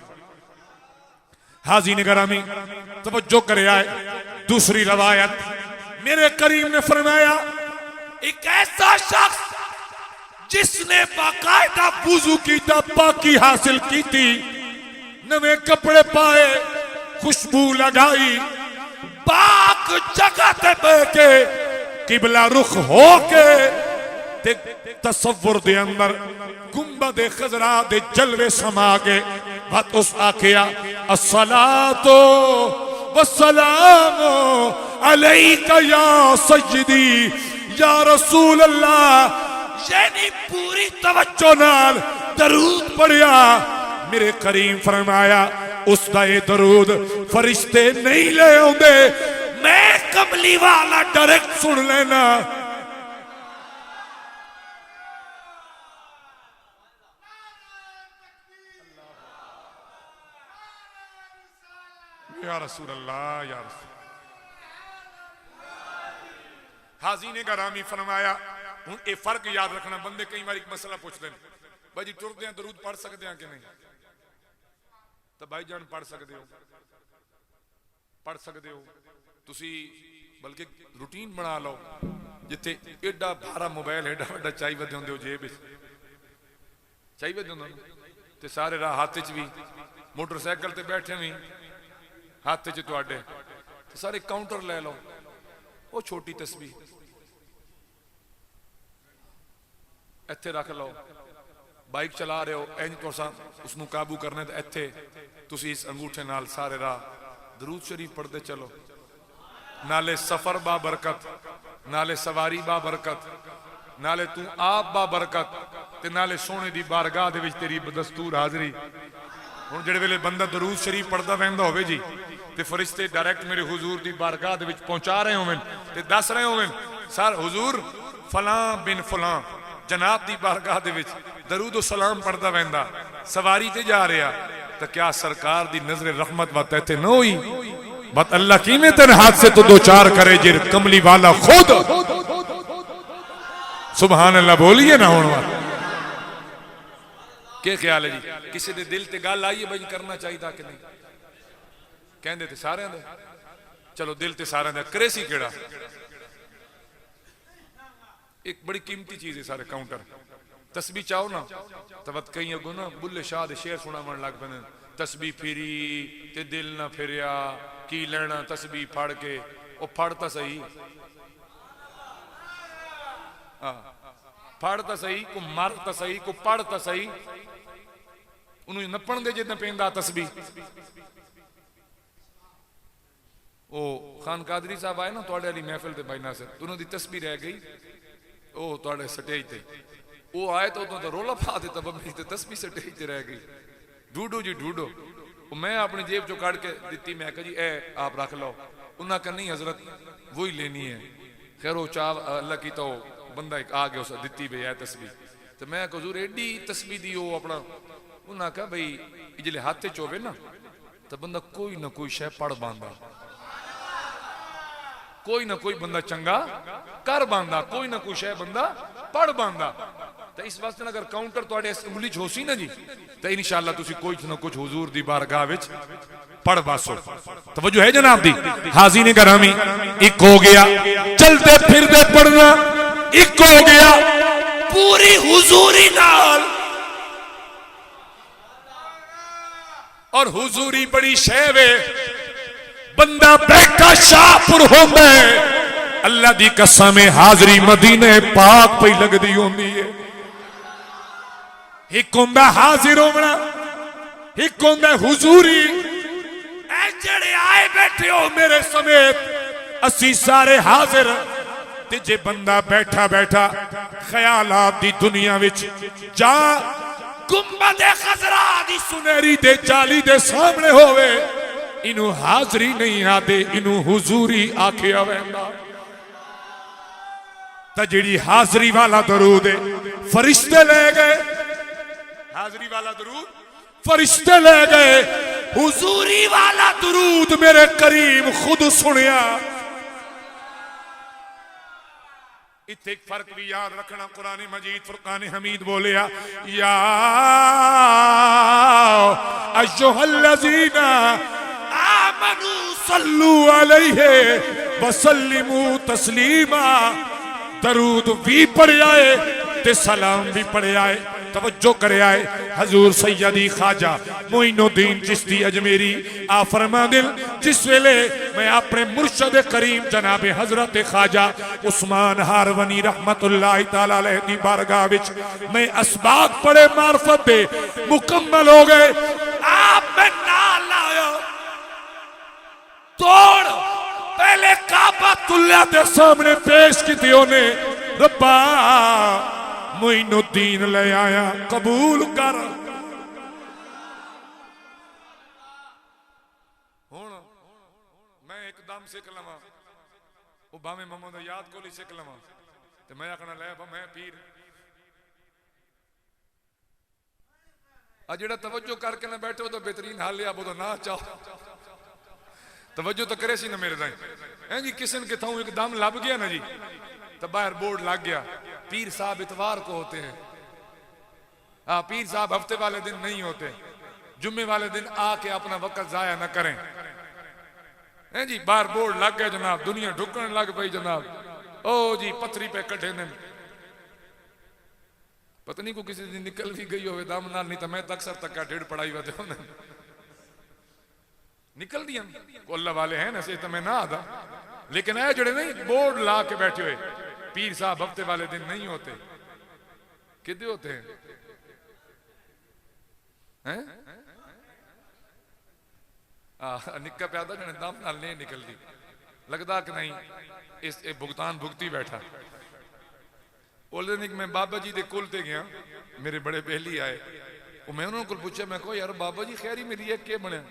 हाजी ने गरामी तवज्जो करे आए। दूसरी रवायत मेरे करीम ने फरमाया, एक ऐसा शख्स जिसने बाकायदा वुजू कीता, पाकी हासिल की थी, नवे कपड़े पाए, खुशबू लगाई, पाक जगह ते बैठे किबला रुख हो के ते तसव्वुर दे अंदर गुंबद खजरा दे जलवे समा के बात उस आखिया अस्सलातो वस्सलामु अलैका या सय्यदी या रसूल अल्लाह। यानी पूरी तवज्जो नाल दरूद पढ़िया। मेरे करीम फरमाया उसका ये दरूद फरिश्ते नहीं ले आउंदे, मैं कमली वाला डायरेक्ट सुन लेना। या रसूल अल्लाह, या रसूल। हाजी ने गरामी फरमाया, हुण ये फर्क याद रखना। बंदे कई बार एक मसला पूछते हैं, भाई जी टुरदे हैं दरूद पढ़ सकते हैं कि नहीं? तो भाई जान पढ़ सकते हो, पढ़ सकते हो तुसी, बल्कि रूटीन बना लो। जिथे एडा भारा मोबाइल एडा वड्डा चाई वदे होंदे हो जेब चाई वदे होंदे ते सारे राह हाथ च भी, मोटरसाइकिल ते बैठे भी हाथ च तुहाडे, सारे काउंटर ले लो। वो छोटी तस्बीह इत्थे रख लो। बाइक चला रहे हो, इंज तुसां उसनूं काबू करना, तो इत्थे तुसी इस अंगूठे नाल सारे राह दरूद शरीफ पढ़ते चलो। नाले सफर बा बरकत, नाले सवारी बा बरकत, नाले तू आप बा बरकत, ते नाले सोने दी बारगाह दे विच तेरी बदस्तूर हाजरी। हुण जिहड़े वेले बंदा दरूद शरीफ पढ़दा वैंदा होवे जी, ते फरिश्ते डायरेक्ट मेरे हुजूर दी बारगाह दे विच पहुंचा रहे होवन ते दस रहे होवन, सर हुजूर फलां बिन फलां जनाब दी बारगाह दे विच दरूद व सलाम पढ़दा वैंदा, सवारी ते जा रहा, तो क्या सरकार दी नजर रहमत बात इत्थे न होई? बात अल्लाह किवें तेरे हाथ से तो दो चार करे जिर कमली वाला खुद। सुभान अल्लाह बोलिए ना। हुण क्या ख्याल है जी? किसी दे दिल ते गल आई है भाई करना चाहिए कि नहीं? कहंदे ते सारे दे, चलो दिल ते सारे दे, करे सी केड़ा? एक बड़ी कीमती चीज है सारे काउंटर। तस्बीह चाहो ना तो बत कई अगो ना बुल्ले शाह दे शेर सुनावन लग पैंदे, तस्बीह फिरी ते दिल ना फिरिया, की लेना तस्बीह फड़ के। ओ फड़ तां सही, फड़ तां सही, को मर तां सही, को पढ़ तां सही, उन्होंने नपण दे जिद्दां पैंदा तस्बीह। ओ खान कादरी साहब आए ना तुहाडे वाली महफिल ते भाई नासिर, उन्हों दी तस्बीह रह गई ओ तुहाडे स्टेज ते, वो आए तो उदों तो रोला पा दिता बम्बी ते, तस्बीह स्टेज ते रह गई। ढूंढो जी ढूंढो, मैं अपनी जेब चो काट के दी, मैं कहा जी ए आप रख लो। उन्हें कहा नहीं हजरत वही लेनी है। खैर वो चाह अल्लाह की तो बंदा एक आ गया उस दी भी है तस्बीह, तो मैं हजूर एडी तस्बीह दी वो अपना। उन्हें कहा भाई जिले हाथ च होवे ना तो बंदा कोई ना कोई शह पढ़ बांदा, कोई ना कोई बंदा चंगा कर बांदा, कोई ना कोई शह बंदा पढ़ बांदा। तो इस वास्ते अगर काउंटर तुहाडे उंगली च होसी ना जी, तो इंशाअल्लाह तुसी कुछ ना कुछ हुजूर दी बारगाह विच पढ़ बासो। तवज्जो है जनाब दी। हाजी ने गरामी एक हो गया चलते फिरते पढ़ना, एक हो गया पूरी हुजूरी नाल। और हुजूरी बड़ी शह वे, बंदा बैठा शाहपुर होंदा है, अल्लाह दी कसम है हाजरी मदीने पाक पे लगदी होंदी है। एक होंदा हाजिर होना, एक होंदा हुजूरी। ऐ जेड़े आए बैठे हो मेरे समेत, असी सारे हाजिर। ते जे बंदा बैठा बैठा ख्यालात दी दुनिया विच जा गुंबद खजरा दी सुनहरी दे जाली दे सामने होवे, इनू हाजरी नहीं आते, इनू हुजूरी आखिया वैंदा। ता जिहड़ी हाजरी वाला दरूद है फरिश्ते ले गए, हाजरी वाला दरूद फरिश्ते ले गए। हुजूरी वाला दुरूद मेरे करीम खुद सुनिया। इत्थे एक फर्क भी याद रखना, कुरान मजीद फुरकान हमीद बोलिया या अय्युहल्लज़ीना आमनू सल्लू अलैहि वसल्लिमू तस्लीमा। दरूद भी पढ़िया है ते सलाम भी पढ़िया है। तवज्जो करे आए हजूर सैयदी ख्वाजा मोइनुद्दीन चिश्ती अजमेरी आ फरमादिल, जिस वेले मैं अपने मुर्शद करीम जनाबे हजरत ख्वाजा उस्मान हारवनी रहमतुल्लाह तआला अलैह दी बारगाह विच मैं असबाक पढ़े मार्फत दे मुकम्मल हो गए। आप मैं नाल आया तोड़ पहले काबतुल्लाह दे सामने पेश की उन्हें, रब्बा मोइनुद्दीन ले आया कबूल कर। हुण मैं एकदम सिख लवां वो भावे मोहम्मद याद को सिख लवां ते मैं आखना ले मैं पीर आ जेड़ा तवज्जो करके ना बैठे तो बेहतरीन हाल लिया वो तो ना चाहो तवज्जो तो करे सी ना मेरे ताई है जी। किसी ने किथां एकदम लभ गया ना जी तो बाहर बोर्ड लग गया पीर साहब इतवार को होते हैं। हाँ, पीर साहब हफ्ते वाले दिन नहीं होते, जुम्मे वाले दिन आके अपना वक्त जाया ना करें। हैं जी बाहर बोर्ड लग गया जनाब, दुनिया ढुकन लग पई जनाब। ओ जी पथरी पे कट्ठे ने पता नहीं को किसी दिन निकल भी गई हो दम नाल, नहीं तो मैं तो अक्सर तक डेढ़ पढ़ाई वाते होने निकल दिया को अल्लाह वाले हैं ना से तो मैं ना आता। लेकिन ऐ जड़े नहीं बोर्ड ला के बैठे हुए पीर साहब हफ्ते वाले दिन नहीं होते, कितने होते हैं? निक्का प्यादा जने दम नाल नहीं निकलती, लगता कि नहीं इस भुगतान भुगती बैठा। उस दिन मैं बाबा जी दे कुल ते गया, मेरे बड़े बेली आए, मैं उन्होंने को पूछा, मैं कहो यार बाबा जी खैरी मेरी है क्या बनया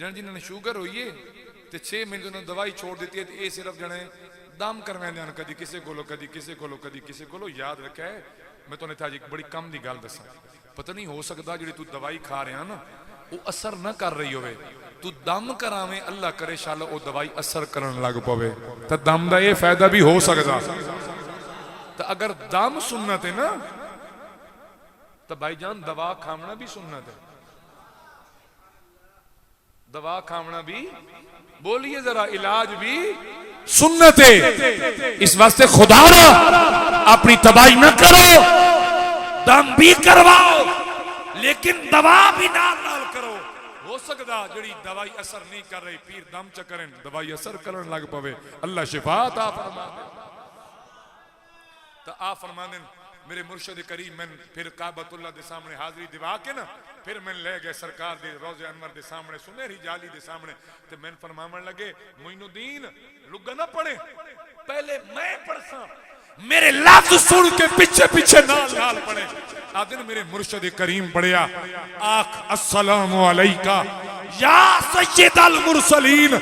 जन जिन्होंने शुगर हुई है तो 6 महीने उन्होंने दवाई छोड़ दी है, तो ये सिर्फ जने दम करवाने हैं कदी किसी को कदी किसी को कदी किसी को। याद रखा है मैं तो था जी बड़ी कम की गल दसा, पता नहीं हो सकता जी तू दवाई खा रहा ना वो असर ना कर रही होवे, तू दम करावे अल्लाह करे शाल वो दवाई असर करन लग पवे, तो दम का यह फायदा भी हो सकता। तो अगर दम सुन्नत है ना तो भाईजान दवा खावना भी सुन्नत है, दवा खावना भी बोलिए जरा इलाज भी सुन्नत है। इस वास्ते खुदा अपनी तबाही न करो, दम भी करवाओ लेकिन दवा भी नाल करो। हो सकता जड़ी दवाई असर नहीं कर रही पीर दम च करें दवाई असर करन लग पवे, अल्लाह शिफा अता फरमा दे। तो आ फरमा दे मेरे मुर्शद करीम मैं फिर काबतुल्लाह दे सामने हाजिरी दिवा के ना फिर मैं ले गए सरकार दे रोज़े अनवर दे सामने सुनहरी जाली दे सामने, तो मैं फरमावन लगे मोइनुद्दीन लुगा ना पढ़े पहले मैं पढ़सा, मेरे लफ्ज सुन के पीछे पीछे नाल नाल पढ़े। आदिन मेरे मुर्शद करीम पढ़िया आख अस्सलामु अलैका या सय्यदल मुरसलीन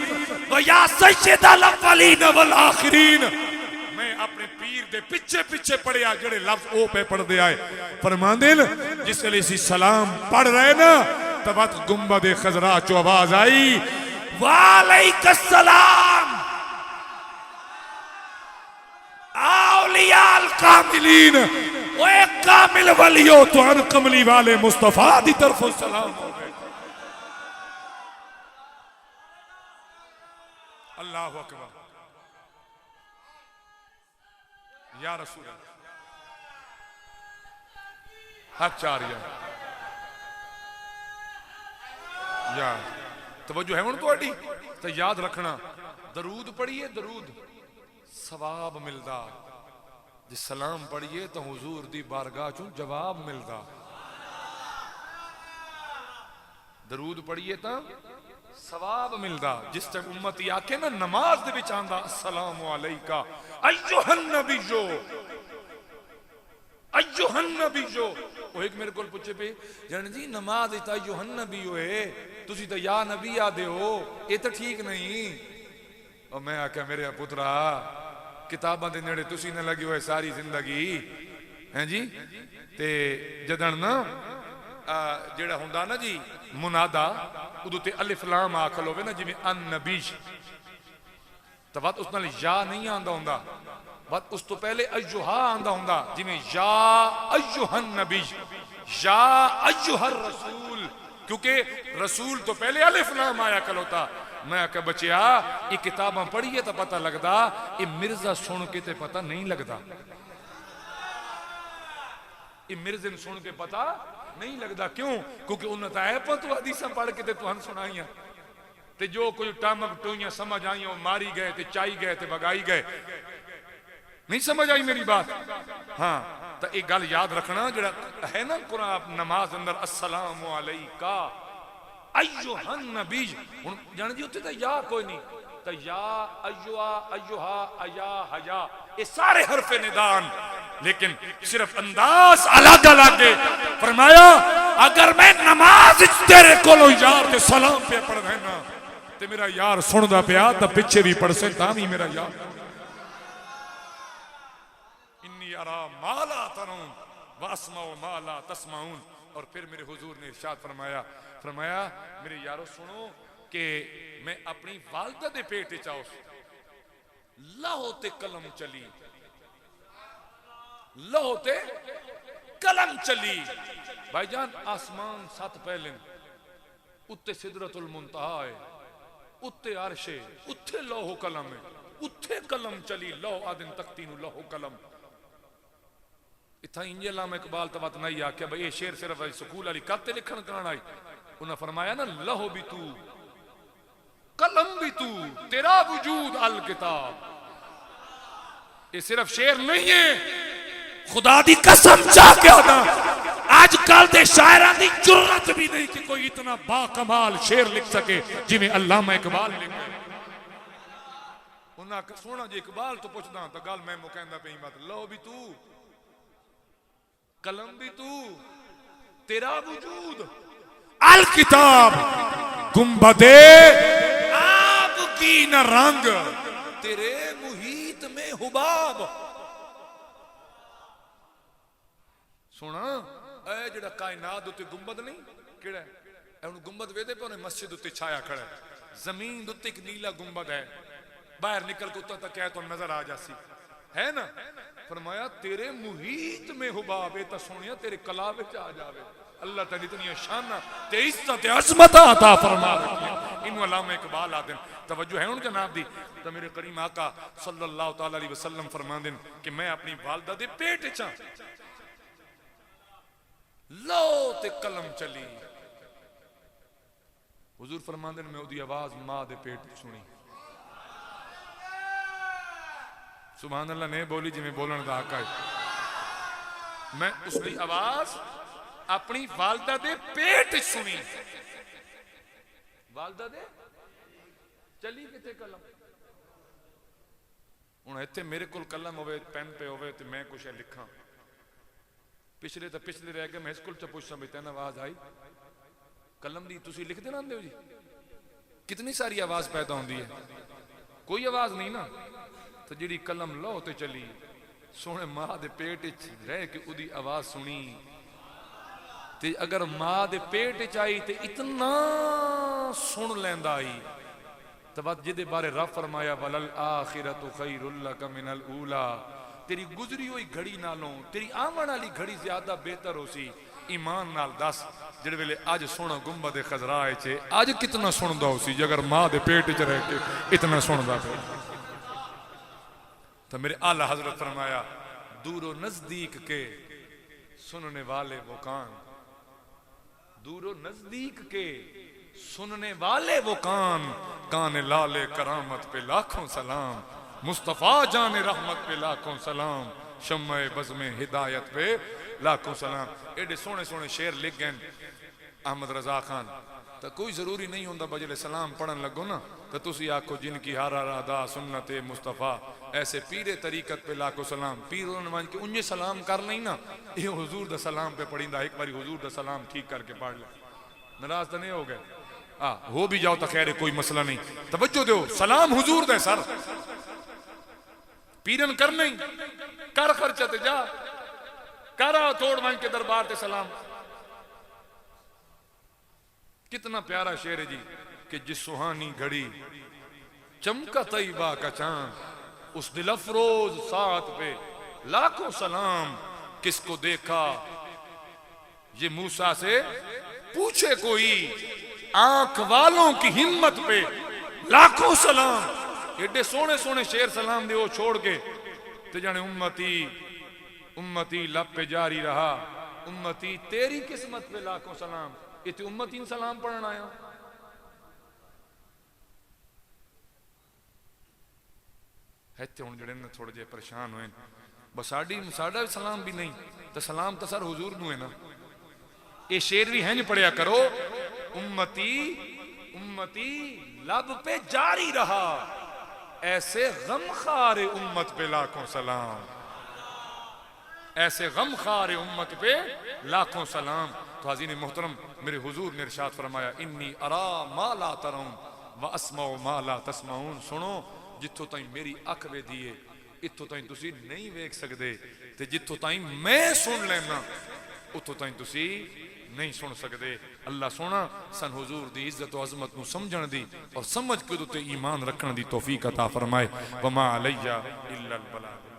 व या सय्यदल अव्वलीन वल आखिरीन। अपने पीर दे पीछे पीछे पढ़िया जेड़े लफ्ज ओ पे पढ़दे आए। फरमांदे न जिस वेले सी सलाम पढ़ रहे ना तबत गुंबद खजरा चो आवाज आई वालेकुम सलाम औलियाल कामिलीन, ओए कामिल वलियो तो अन कमली वाले मुस्तफा दी तरफ सलाम हो गए। अल्लाह अकबर या रसूल हक चारिया या तवज्जो है हुण तुहाडी। तो याद रखना दरूद पढ़िए, दरूद सवाब मिलदा, जे सलाम पढ़िए तो हुजूर दी बारगाह चों जवाब मिलदा। दरूद पढ़िए तो सवाब मिलदा। जिस टाइम उम्मती आके ना नमाज दे विच आंदा अस्सलामु अलैका अय्युहन नबियो अय्युहन नबियो। वो एक मेरे को पूछे पे जन जी नमाज इता अय्युहन नबियो है तुसी तो या नबी आदे हो, ये तो ठीक नहीं। और मैं आख्या मेरे पुत्रा किताबां दे नेड़े तुसी न लगे हुए सारी जिंदगी हैं जी, ते जदन ना ਜਿਹੜਾ ਹੁੰਦਾ ਨਾ ਜੀ ਮੁਨਾਦਾ ਉਹਦੇ ਤੇ ਅਲਿਫ ਲਾਮ ਆਖਲ ਹੋਵੇ ਨਾ ਜਿਵੇਂ ਅਨ ਨਬੀਸ਼ ਤਾਂ ਬਾਅਦ ਉਸ ਨਾਲ ਯਾ ਨਹੀਂ ਆਂਦਾ ਹੁੰਦਾ ਬਾਅਦ ਉਸ ਤੋਂ ਪਹਿਲੇ ਅਯੁਹਾ ਆਂਦਾ ਹੁੰਦਾ ਜਿਵੇਂ ਯਾ ਅਯੁਹਨ ਨਬੀਸ਼ या अय्युहर रसूल क्योंकि रसूल तो पहले अलिफ लाम आया कलोता मैं आख्या बचिया ये किताबां पढ़िए तो पता लगदा ये मिर्जा सुन के ते पता नहीं लगदा ये मिर्जे सुन के पता नहीं लगदा क्यों क्योंकि उन्हें तो ऐ तो हदीसां पढ़ के ते तुहां सुनाइयां ते जो कोई टामक टोइयां समझ आई वो मारी गए ते चाई गए ते भगाई गए नहीं समझ आई मेरी बात हाँ तो एक गल याद रखना जरा है ना कुरान नमाज अंदर अस्सलामु अलैका अय्युहन नबी हुन जान जी उत्ते तो या कोई नहीं तो या अय्युहा अय्युहा अया हया ये सारे हरफे निदान लेकिन सिर्फ अंदाज अलग अलग है फरमाया अगर मैं नमाज तेरे कोलों यार ते सलाम पे पढ़ देना ते मेरा यार सुनदा पिया तो पीछे भी पढ़ से तां भी मेरा यार माला तरून वस्माओ माला तस्माउन और फिर मेरे हुजूर ने इरशाद फरमाया मेरे यारो सुनो कि मैं अपनी वालदा दे पेट च लहो ते कलम चली लहो ते कलम चली भाईजान आसमान 7 पहले उत्ते सिदरतुल मुंतहा है उत्ते अर्श है उत्थे लौह कलम है उत्थे कलम चली लौह आदिन तख्तीनु लौह कलम इतना इंजे लामा इकबाल तो बात नहीं आख्या भाई ये शेर सिर्फ स्कूल वाली करते लिखन कराना आई उन्हें फरमाया ना लहो भी तू कलम भी तू तेरा वजूद अल किताब ये सिर्फ शेर नहीं है खुदा दी कसम चाह ना आजकल के शायरां दी जुर्रत भी नहीं कि कोई इतना बाकमाल शेर लिख सके जिवें अल्लामा इकबाल लिखे उन्हें सोना जी इकबाल तो पूछना तो गल मैं मुकैंदा पई मत लो भी तू कलम भी तू तेरा वजूद अल किताब गुंबदे आप की न रंग तेरे मुहीत में हुबाब सुना ए जेड़ा कायनात उत्ते गुंबद नहीं केड़ा है उन गुंबद वेदे पे उन्हें मस्जिद उत्ते छाया खड़ा है जमीन उत्ते एक नीला गुंबद है बाहर निकल के उत्ते तक है तो नजर आ जासी है ना फरमाया तेरे मुहीत में हुबाब तो सुनिया तेरे कला विच आ जावे अल्लाह तेरी इतनी शाना ते इज्जत अजमत अता फरमा इन अल्लामा इकबाल आदन तवज्जो है उन जनाब दी तो मेरे करीम आका सल्लल्लाहु तआला अलैहि वसल्लम फरमांदन कि मैं अपनी वालदा दे पेट च लो ते कलम चली हुजूर फरमांदन मैं ओदी आवाज मां दे पेट सुनी सुभान अल्लाह ने बोली जिवें बोलन दा हक है मैं उसकी आवाज अपनी वालदा दे पेट सुनी वालदा दे चली किथे कलम हुण इत्थे मेरे कोल कलम होवे पेन पे होवे ते मैं कुछ लिखां पिछले तो पिछले रह गए मैं स्कूल च पूछां भी तेन आवाज आई कलम दी तुसीं लिखदे रहंदे हो जी कितनी सारी आवाज पैदा होंदी है कोई आवाज नहीं ना तो जी कलम लो तो चली सोने मां दे पेट रह के उदी आवाज सुनी ते अगर मां दे पेट आई तो इतना सुन लैंदा आई तो बाद जिदे बारे रब फरमाया वलल आखिरतु खैरुल लक मिनल ऊला तेरी गुजरी हुई घड़ी नालों तेरी आवन वाली घड़ी ज्यादा बेहतर हो सी ईमान नाल दस जिहड़े वेले अज सोना गुंबद खजरा च अज कितना सुनदा हो सी अगर मां दे पेट च रह के इतना सुनदा पे तो मेरे आला हजरत फरमाया दूरो नजदीक के सुनने वाले वो कान दूरो नजदीक के सुनने वाले वो कान लाले करामत पे लाखों सलाम मुस्तफा जाने रहमत पे लाखों सलाम शम्मे बज़्मे हिदायत पे लाखों सलाम एडे सोने सोने शेर लिख गए अहमद रजा खान तो कोई जरूरी नहीं होता बजले सलाम पढ़न लगो ना तो तुसी आखो जिनकी हारा रादा सुन्नत मुस्तफा ऐसे पीरे तरीकत पे लाखों सलाम पीर मान के उन्हें सलाम कर नहीं ना ये हुजूर दा सलाम पे पढ़ींदा एक बारी हुजूर दा सलाम ठीक करके पढ़ ले नाराज तो नहीं हो गए हो भी जाओ तो खैर कोई मसला नहीं तवज्जो दो सलाम हुजूर दे सर पीरन कर नहीं कर खर्चते जा करा तोड़ मान के दरबार ते सलाम कितना प्यारा शेर है जी कि जिस सुहानी घड़ी चमका तैयबा का चांद, उस दिल अफरोज साथ पे लाखों सलाम। किसको देखा ये मूसा से पूछे कोई, आंख वालों की हिम्मत पे लाखों सलाम। एडे सोने सोने शेर सलाम दे वो छोड़ के ते जाने उम्मती उम्मती लब पे जारी रहा, उम्मती तेरी किस्मत पे लाखों सलाम। इतने उम्मती सलाम पढ़ना आया। इतने हुण जड़े थोड़े जे परेशान हुए बस साडा भी सलाम भी नहीं तो सलाम तो सर हुजूर नू है ना। ये शेर भी है पढ़िया करो, उम्मती उम्मती लब पे जारी रहा, ऐसे गमखार उम्मत पे लाखों सलाम, ऐसे गमखार उम्मत पे लाखों सलाम। तो हाज़रीन मोहतरम, मेरे हुजूर ने इरशाद फरमाया, इन्नी अरा मा ला तरऊन व अस्माउ मा ला तस्माऊन। सुनो, जिथों ताई मेरी अख वेदी है इत्थों ताई तुसी नहीं वेख सकते, ते जिथों ताई मैं सुन लेना उतों ताई तुसी नहीं सुन सकते। अल्लाह सोना सन हुजूर दी इज्जत और अजमत नू समझण दी और समझ के उते ईमान रखण दी तौफीक अता फरमाए। वमा अलैया इल्लल बलाग।